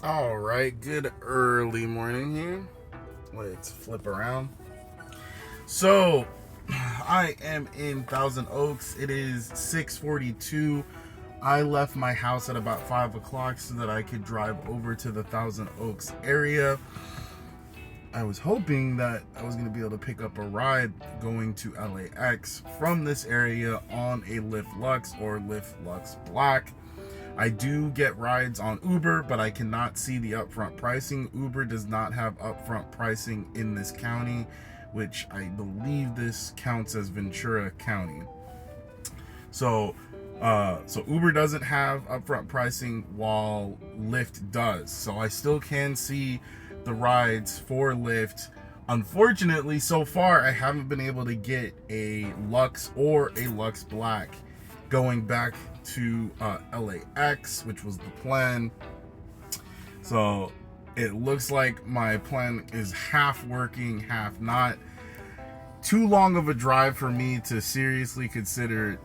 All right, good early morning here. Let's flip around. So, I am in Thousand Oaks. It is 6:42. I left my house at about 5 o'clock so that I could drive over to the Thousand Oaks area. I was hoping that I was going to be able to pick up a ride going to LAX from this area on a Lyft Lux or Lyft Lux Black. I do get rides on Uber, but I cannot see the upfront pricing. Uber does not have upfront pricing in this county, which I believe this counts as Ventura County. So Uber doesn't have upfront pricing while Lyft does. So I still can see the rides for Lyft. Unfortunately, so far I haven't been able to get a Lux or a Lux Black going back to LAX, which was the plan. So it looks like my plan is half working, half not. Too long of a drive for me to seriously consider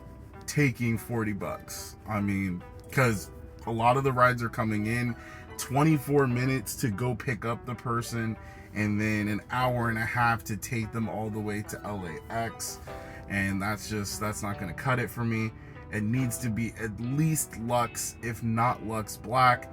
taking 40 bucks. I mean, because a lot of the rides are coming in 24 minutes to go pick up the person and then an hour and a half to take them all the way to LAX. And that's not going to cut it for me. It needs to be at least Lux, if not Lux Black.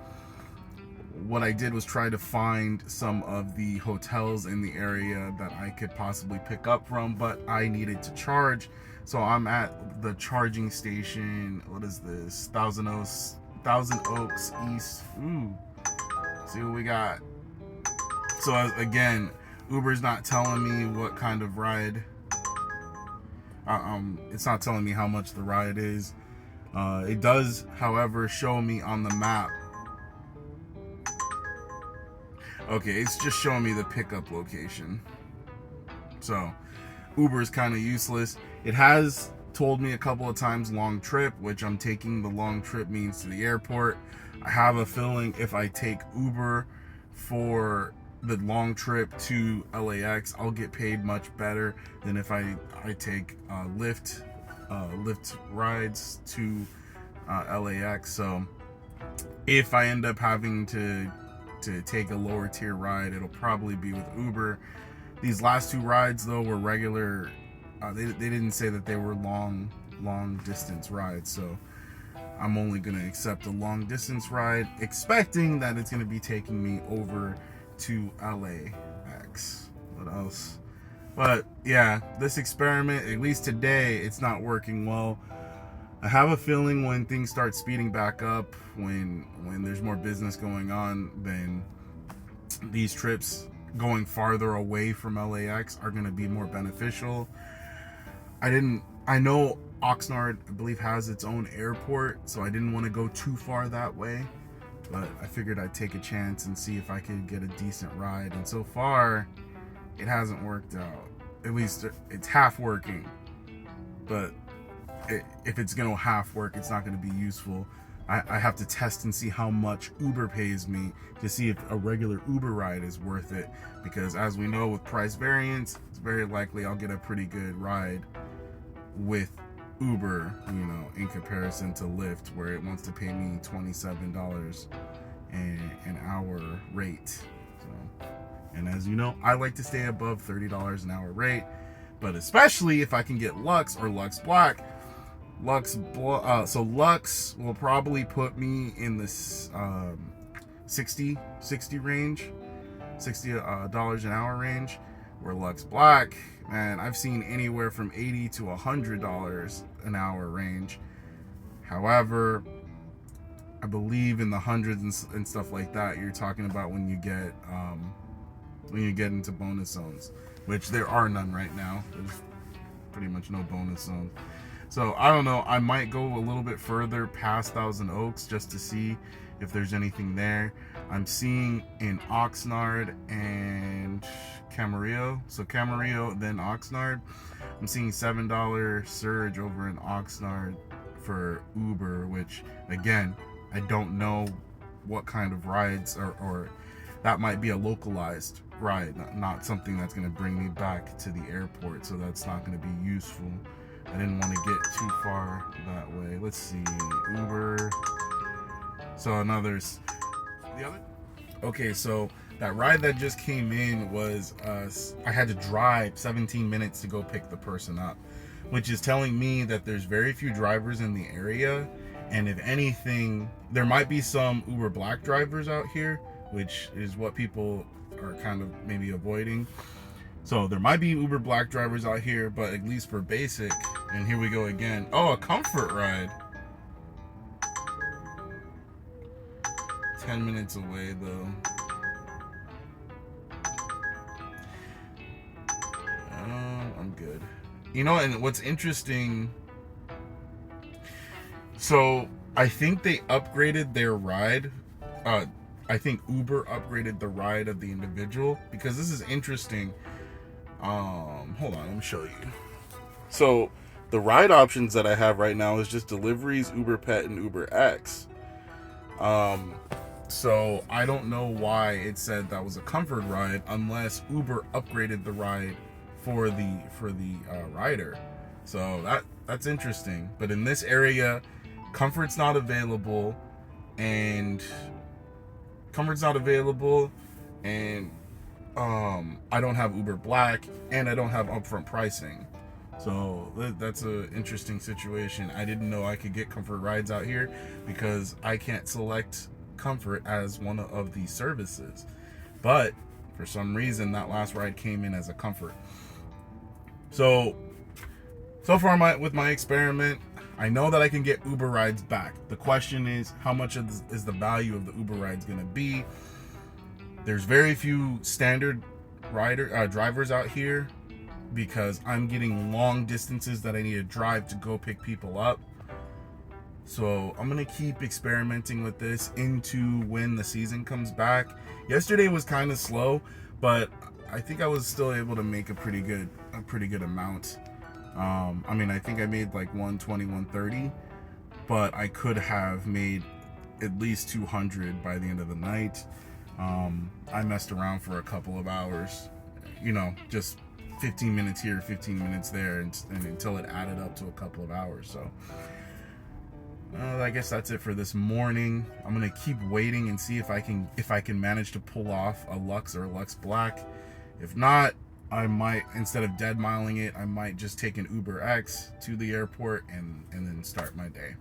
What I did was try to find some of the hotels in the area that I could possibly pick up from, but I needed to charge. So I'm at the charging station. What is this? Thousand Oaks East. Ooh. See what we got. So again, Uber's not telling me what kind of ride. It's not telling me how much the ride is. It does, however, show me on the map. Okay, it's just showing me the pickup location. So Uber is kind of useless. It has told me a couple of times long trip, which I'm taking the long trip means to the airport. I have a feeling if I take Uber for the long trip to LAX, I'll get paid much better than if I take Lyft rides to LAX. So if I end up having to take a lower tier ride, it'll probably be with Uber. These last two rides though were regular. They didn't say that they were long distance rides, so I'm only gonna accept a long distance ride, expecting that it's gonna be taking me over to LAX. What else? But yeah, this experiment, at least today, it's not working well. I have a feeling when things start speeding back up, when there's more business going on, then these trips going farther away from LAX are going to be more beneficial. I know Oxnard, I believe, has its own airport, so I didn't want to go too far that way. But I figured I'd take a chance and see if I could get a decent ride. And so far, it hasn't worked out. At least it's half working. But if it's going to half work, it's not going to be useful. I have to test and see how much Uber pays me to see if a regular Uber ride is worth it. Because as we know, with price variance, it's very likely I'll get a pretty good ride with Uber, in comparison to Lyft, where it wants to pay me $27 an hour rate. So, and as you know, I like to stay above $30 an hour rate, but especially if I can get Lux or Lux Black. So Lux will probably put me in this 60 range, $60 an hour range. Where Lux Black, man, I've seen anywhere from $80 to $100 an hour range. However, I believe in the hundreds and stuff like that, you're talking about when you get into bonus zones, which there are none right now. There's pretty much no bonus zone. So I don't know, I might go a little bit further past Thousand Oaks just to see if there's anything there. I'm seeing in Oxnard and Camarillo. So Camarillo, then Oxnard. I'm seeing $7 surge over in Oxnard for Uber, which again, I don't know what kind of rides, or that might be a localized ride, not something that's going to bring me back to the airport. So that's not going to be useful. I didn't want to get too far that way. Let's see, Uber. So the other Okay, so that ride that just came in was I had to drive 17 minutes to go pick the person up, which is telling me that there's very few drivers in the area, and if anything, there might be some Uber Black drivers out here, which is what people are kind of maybe avoiding. So there might be Uber Black drivers out here, but at least for basic, and here we go again. Oh, a comfort ride. 10 minutes away though. I'm good. You know, and what's interesting, so I think they upgraded their ride. I think Uber upgraded the ride of the individual, because this is interesting. Hold on, let me show you. So the ride options that I have right now is just deliveries, Uber Pet, and Uber X. So I don't know why it said that was a comfort ride unless Uber upgraded the ride for the rider. So that's interesting. But in this area, comfort's not available, and I don't have Uber Black, and I don't have upfront pricing. So that's an interesting situation. I didn't know I could get comfort rides out here because I can't select comfort as one of the services. But for some reason, that last ride came in as a comfort. So far with my experiment, I know that I can get Uber rides back. The question is, how much is the value of the Uber rides going to be? There's very few standard drivers out here, because I'm getting long distances that I need to drive to go pick people up. So I'm going to keep experimenting with this into when the season comes back. Yesterday was kind of slow, but I think I was still able to make a pretty good amount. I mean, I think I made like 120, 130, but I could have made at least 200 by the end of the night. I messed around for a couple of hours, you know, just 15 minutes here, 15 minutes there, and until it added up to a couple of hours. So I guess that's it for this morning. I'm gonna keep waiting and see if I can manage to pull off a Lux or a Lux Black. If not, I might, instead of dead miling it, I might just take an Uber X to the airport and then start my day.